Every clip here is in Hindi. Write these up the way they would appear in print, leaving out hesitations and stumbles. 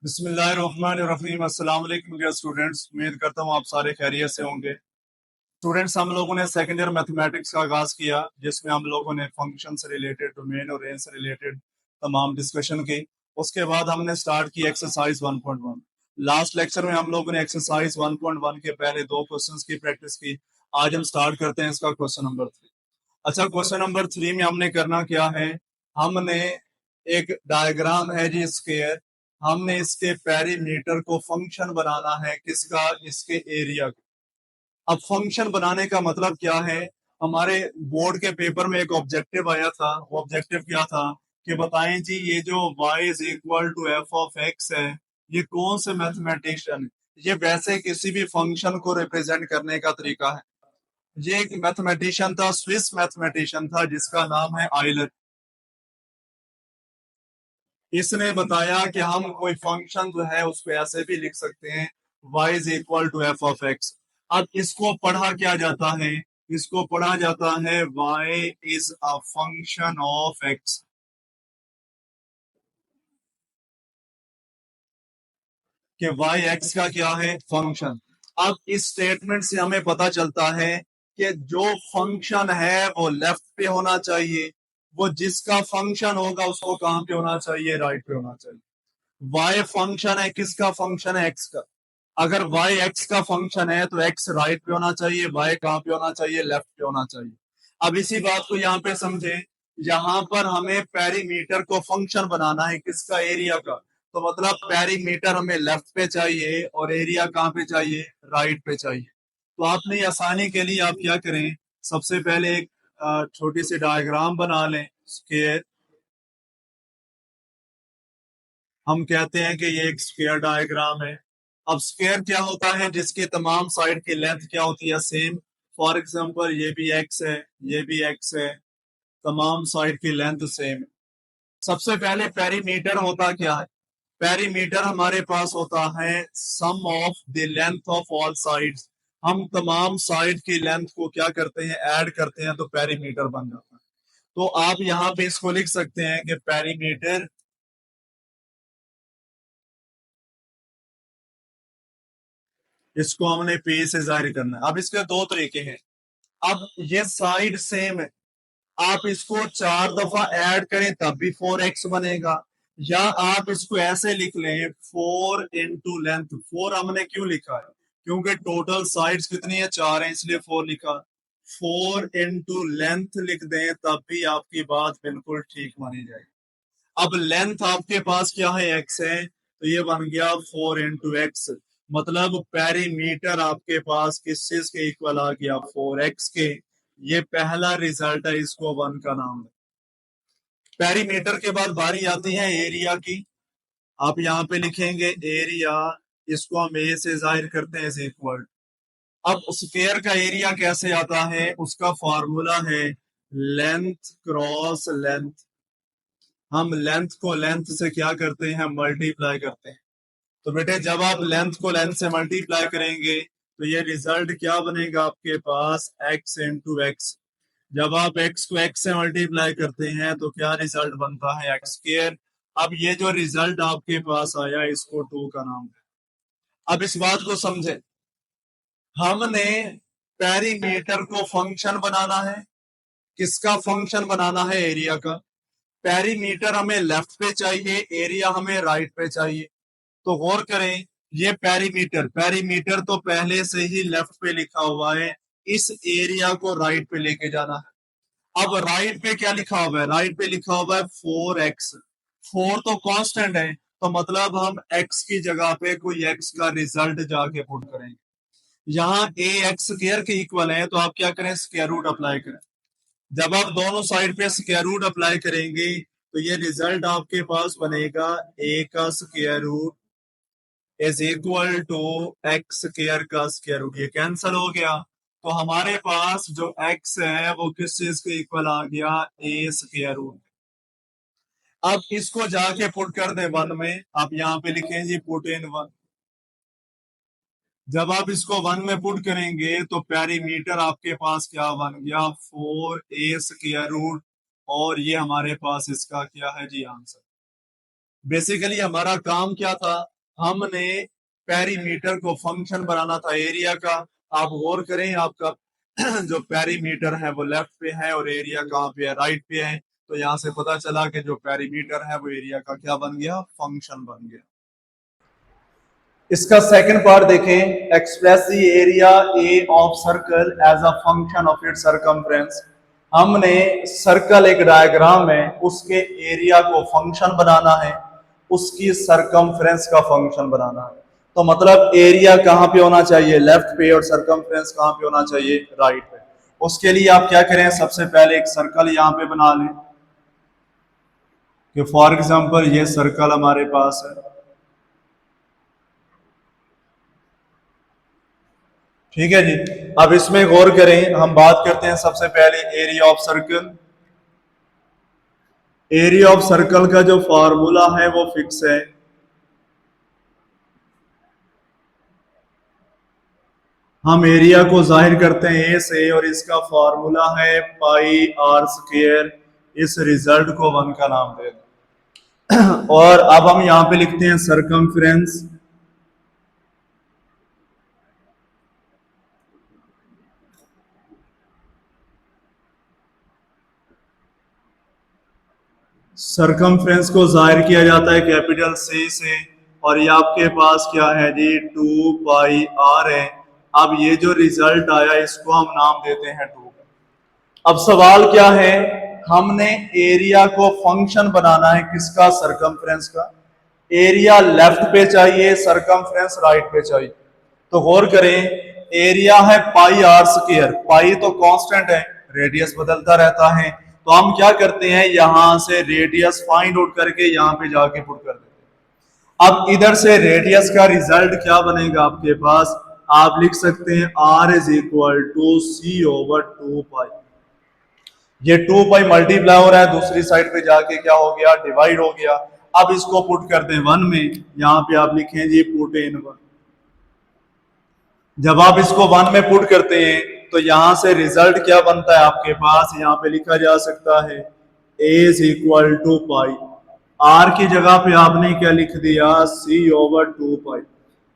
बिस्मिल्लाहिर्रहमानिर्रहीम। अस्सलाम वालेकुम डियर स्टूडेंट्स, उम्मीद करता हूँ आप सारे खैरियत से होंगे। स्टूडेंट्स, हम लोगों ने सेकेंड ईयर मैथमेटिक्स का आगाज किया, जिसमें हम लोगों ने फंक्शन से रिलेटेड, डोमेन और रेंज से रिलेटेड तमाम डिस्कशन की। उसके बाद हमने स्टार्ट की एक्सरसाइज 1.1। लास्ट लेक्चर में हम लोगों ने एक्सरसाइज 1.1 के पहले दो क्वेश्चंस की प्रैक्टिस की। आज हम स्टार्ट करते हैं इसका क्वेश्चन नंबर 3। अच्छा, क्वेश्चन नंबर 3 में हमने करना क्या है, हमने एक डायग्राम है जी स्क्वायर, हमने इसके पेरीमीटर को फंक्शन बनाना है। किसका? इसके एरिया का। अब फंक्शन बनाने का मतलब क्या है? हमारे बोर्ड के पेपर में एक ऑब्जेक्टिव आया था। वो ऑब्जेक्टिव क्या था कि बताएं जी, ये जो y is equal to f of x है, ये कौन से मैथमेटिशियन, ये वैसे किसी भी फंक्शन को रिप्रेजेंट करने का तरीका है। ये एक मैथमेटिशियन था, स्विस मैथमेटिशियन था, जिसका नाम है आइलर। इसने बताया कि हम कोई फंक्शन जो है उसको ऐसे भी लिख सकते हैं, y is equal to f of x. अब इसको पढ़ा क्या जाता है? इसको पढ़ा जाता है y is a function of x। कि y x का क्या है? फंक्शन। अब इस स्टेटमेंट से हमें पता चलता है कि जो फंक्शन है वो लेफ्ट पे होना चाहिए, वो जिसका फंक्शन होगा उसको कहां पे होना चाहिए? राइट पे होना चाहिए। y फंक्शन है, किसका फंक्शन है? x का। अगर y x का फंक्शन है तो x राइट पे होना चाहिए, y कहां पे होना चाहिए? लेफ्ट पे होना चाहिए। अब इसी बात को यहाँ पे समझे, यहाँ पर हमें पेरीमीटर को फंक्शन बनाना है, किसका? एरिया का। तो मतलब पेरीमीटर हमें लेफ्ट पे चाहिए और एरिया कहां पे चाहिए? राइट पे चाहिए। तो अपनी आसानी के लिए आप क्या करें, सबसे पहले एक छोटी सी डायग्राम बना लें। स्क्वायर, हम कहते हैं कि ये एक स्क्वायर डायग्राम है। अब स्क्वायर क्या होता है? जिसकी तमाम साइड की लेंथ क्या होती है? सेम। फॉर एग्जांपल ये भी एक्स है, ये भी एक्स है, तमाम साइड की लेंथ सेम है। सबसे पहले पेरीमीटर होता क्या है? पेरीमीटर हमारे पास होता है sum of the length of all sides. हम तमाम साइड की लेंथ को क्या करते हैं? ऐड करते हैं, तो पेरीमीटर बन जाता है। तो आप यहाँ पे इसको लिख सकते हैं कि पेरीमीटर, इसको हमने पे से जाहिर करना है। अब इसके दो तरीके हैं। अब ये साइड सेम है, आप इसको चार दफा ऐड करें तब भी 4x बनेगा, या आप इसको ऐसे लिख लें 4 इंटू लेंथ। 4 हमने क्यों लिखा है? क्योंकि टोटल साइड्स कितनी है? 4 है, इसलिए 4 लिखा। 4 इंटू लेंथ लिख दें तब भी आपकी बात बिल्कुल ठीक मानी जाएगी। अब लेंथ आपके पास क्या है? x है, तो ये बन गया 4 इंटू एक्स। मतलब पेरीमीटर आपके पास किस चीज के इक्वल आ गया? 4x के। ये पहला रिजल्ट है, इसको 1 का नाम है। पेरीमीटर के बाद बारी आती है एरिया की। आप यहाँ पे लिखेंगे एरिया, इसको हम ए से जाहिर करते हैं, इज इक्वल। अब स्क्वायर का एरिया कैसे आता है? उसका फॉर्मूला है लेंथ क्रॉस लेंथ। हम लेंथ को लेंथ से क्या करते हैं? मल्टीप्लाई करते हैं। तो बेटे, जब आप लेंथ को लेंथ से मल्टीप्लाई करेंगे तो ये रिजल्ट क्या बनेगा आपके पास? X into x. जब आप एक्स को एक्स से मल्टीप्लाई करते हैं तो क्या रिजल्ट बनता है? X square. अब ये जो रिजल्ट आपके पास आया, इसको 2 का नाम है। अब इस बात को समझे, हमने पेरीमीटर को फंक्शन बनाना है। किसका फंक्शन बनाना है? एरिया का। पेरीमीटर हमें लेफ्ट पे चाहिए, एरिया हमें राइट पे चाहिए। तो गौर करें, ये पेरीमीटर, पेरीमीटर तो पहले से ही लेफ्ट पे लिखा हुआ है, इस एरिया को राइट पे लेके जाना है। अब राइट पे क्या लिखा हुआ है? राइट पे लिखा हुआ है 4x। 4 तो कांस्टेंट है, तो मतलब हम x की जगह पे कोई x का रिजल्ट जाके पुट करेंगे। यहाँ a एक्स स्क्वायर के इक्वल है, तो आप क्या करें? स्क्वायर रूट अप्लाई करें। जब आप दोनों साइड पे स्क्वायर रूट अप्लाई करेंगे तो ये रिजल्ट आपके पास बनेगा a का square root is equal to x square का स्क्वायर रूट। ये कैंसिल हो गया, तो हमारे पास जो x है वो किस चीज के इक्वल आ गया? ए स्क्वायर रूट। अब इसको जाके पुट कर दे 1 में। आप यहाँ पे लिखें जी पुट इन 1। जब आप इसको 1 में पुट करेंगे तो पेरीमीटर आपके पास क्या बन गया? 4 ए स्क्वायर रूट। और ये हमारे पास इसका क्या है जी? आंसर। बेसिकली हमारा काम क्या था, हमने पेरीमीटर को फंक्शन बनाना था एरिया का। आप गौर करें, आपका जो पेरीमीटर है वो लेफ्ट पे है और एरिया कहाँ पे है, राइट पे है। तो यहां से पता चला कि जो पेरीमीटर है वो एरिया का क्या बन गया, फंक्शन बन गया। इसका सेकंड पार्ट देखें, express the area A of circle as a function of its circumference. हमने सर्कल एक डायग्राम है, उसके एरिया को फंक्शन बनाना है, उसकी सरकमफ्रेंस का फंक्शन बनाना है। तो मतलब एरिया कहां पे होना चाहिए, लेफ्ट पे, और सरकमफ्रेंस कहां पे होना चाहिए, राइट पे। उसके लिए आप क्या करें, सबसे पहले एक सर्कल यहां पे बना लें कि फॉर एग्जांपल ये सर्कल हमारे पास है, ठीक है जी। अब इसमें गौर करें, हम बात करते हैं सबसे पहले area of circle. Area of circle का जो फार्मूला है वो फिक्स है। हम एरिया को जाहिर करते हैं ए से, और इसका फार्मूला है पाई आर स्क्वायर। इस रिजल्ट को वन का नाम दे दें। और अब हम यहां पे लिखते हैं सरकमफ्रेंस। सरकमफ्रेंस को जाहिर किया जाता है कैपिटल सी से, और ये आपके पास क्या है जी, 2 पाई आर है। अब ये जो रिजल्ट आया इसको हम नाम देते हैं 2। अब सवाल क्या है, हमने एरिया को फंक्शन बनाना है किसका, सरकमफ्रेंस का। एरिया लेफ्ट पे चाहिए, सरकमफ्रेंस राइट पे चाहिए। तो गौर करें, एरिया है पाई आर स्क्वायर, पाई तो कांस्टेंट है, रेडियस बदलता रहता है। तो हम क्या करते हैं, यहां से रेडियस फाइंड आउट करके यहां पे जाके पुट कर देते हैं। अब इधर से रेडियस का रिजल्ट क्या बनेगा आपके पास, आप लिख सकते हैं r is equal to c over 2 pi. ये 2 पाई मल्टीप्लाई हो रहा है, दूसरी साइड पे जाके क्या हो गया, डिवाइड हो गया। अब इसको पुट करते हैं 1 में, यहां पे आप लिखें जी पुट इन 1। जब आप इसको 1 में पुट करते हैं तो यहां से रिजल्ट क्या बनता है आपके पास, यहां पे लिखा जा सकता है A is equal to pi. R की जगह पे आपने क्या लिख दिया, सी ओवर 2 पाई।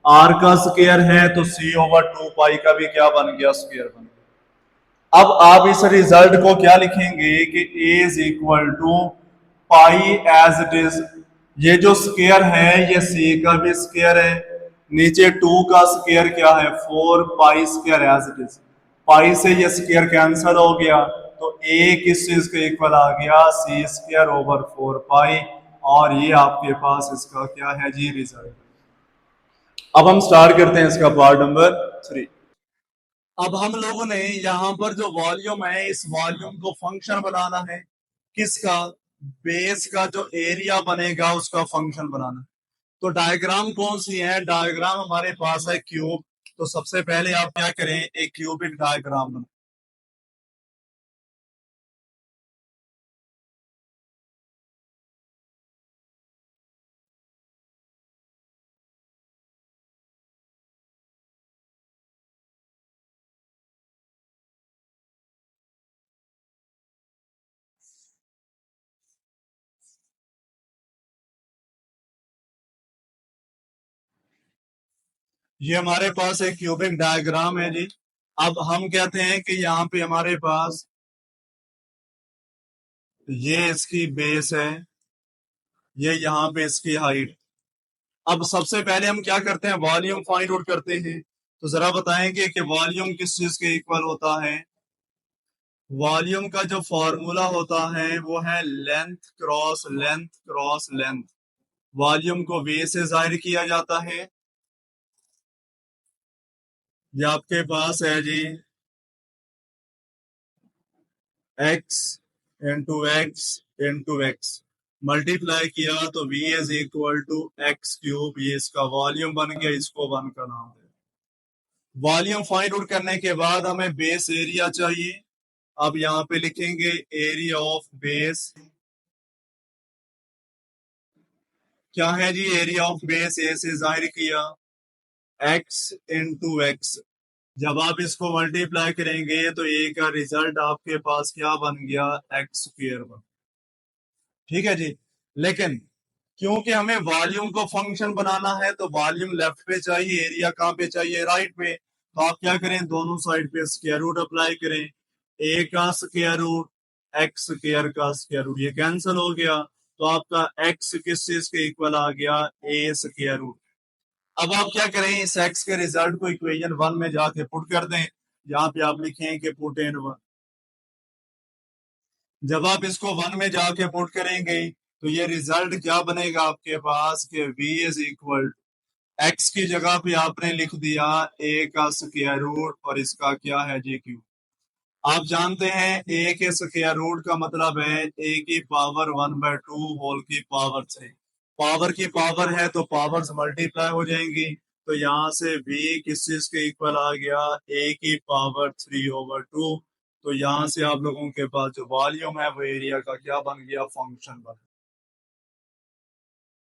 आर का स्क्वायर है तो सी ओवर 2 पाई का भी क्या बन गया, स्क्वायर बन गया। अब आप इस रिजल्ट को क्या लिखेंगे कि A is equal to pi as it is. ये जो स्क्वायर है ये सी का भी स्क्वायर है, नीचे 2 का स्क्वायर क्या है, 4 pi square as it is. Pi से ये स्क्वायर कैंसिल हो गया, तो ए किस चीज के इक्वल आ गया, सी स्क्वायर ओवर 4 पाई। और ये आपके पास इसका क्या है जी, रिजल्ट। अब हम स्टार्ट करते हैं इसका पार्ट नंबर 3। अब हम लोगों ने यहाँ पर जो वॉल्यूम है, इस वॉल्यूम को फंक्शन बनाना है किसका, बेस का जो एरिया बनेगा उसका फंक्शन बनाना है। तो डायग्राम कौन सी है, डायग्राम हमारे पास है क्यूब। तो सबसे पहले आप क्या करें, एक क्यूबिक डायग्राम बनाए। ये हमारे पास एक क्यूबिक डायग्राम है जी। अब हम कहते हैं कि यहाँ पे हमारे पास ये इसकी बेस है, ये यहाँ पे इसकी हाइट। अब सबसे पहले हम क्या करते हैं, वॉल्यूम फाइंड आउट करते हैं। तो जरा बताएंगे कि वॉल्यूम किस चीज के इक्वल होता है। वॉल्यूम का जो फॉर्मूला होता है वो है length cross length cross length. Volume को वे से जाहिर किया जाता है। ये आपके पास है जी x into x into x, multiply किया तो v is equal to x cube. ये इसका वॉल्यूम बन गया, इसको वन का नाम है। वॉल्यूम फाइंड आउट करने के बाद हमें बेस एरिया चाहिए। अब यहाँ पे लिखेंगे एरिया ऑफ बेस। क्या है जी, एरिया ऑफ बेस ए से जाहिर किया x इंटू एक्स। जब आप इसको मल्टीप्लाई करेंगे तो ए का रिजल्ट आपके पास क्या बन गया, एक्स स्क्वायर बन। ठीक है जी। लेकिन क्योंकि हमें वॉल्यूम को फंक्शन बनाना है तो वॉल्यूम लेफ्ट पे चाहिए, एरिया कहाँ पे चाहिए, राइट पे। तो आप क्या करें, दोनों साइड पे स्क्वायर रूट अप्लाई करें। ए का स्क्वायर रूट, एक्स स्क्वायर का स्क्वायर रूट, ये कैंसिल हो गया। तो आपका एक्स किस चीज के इक्वल आ गया, ए स्क्वायर रूट। अब आप क्या करें, इस एक्स के रिजल्ट को इक्वेशन 1 में जाके पुट कर दें। यहाँ पे आप लिखें कि पुट इन 1। जब आप इसको 1 में जाके पुट करेंगे तो ये रिजल्ट क्या बनेगा आपके पास कि v इज इक्वल, एक्स की जगह पे आपने लिख दिया a का स्क्वायर रूट और इसका क्या है जी क्यू। आप जानते हैं a के स्क्वायर रूट का मतलब है a की पावर 1/2 होल की पावर 3। पावर की पावर है तो पावर्स मल्टीप्लाई हो जाएंगी। तो यहाँ से v किस चीज के इक्वल आ गया, a की पावर 3/2। तो यहाँ से आप लोगों के पास जो वॉल्यूम है वो एरिया का क्या बन गया, फंक्शन बन गया।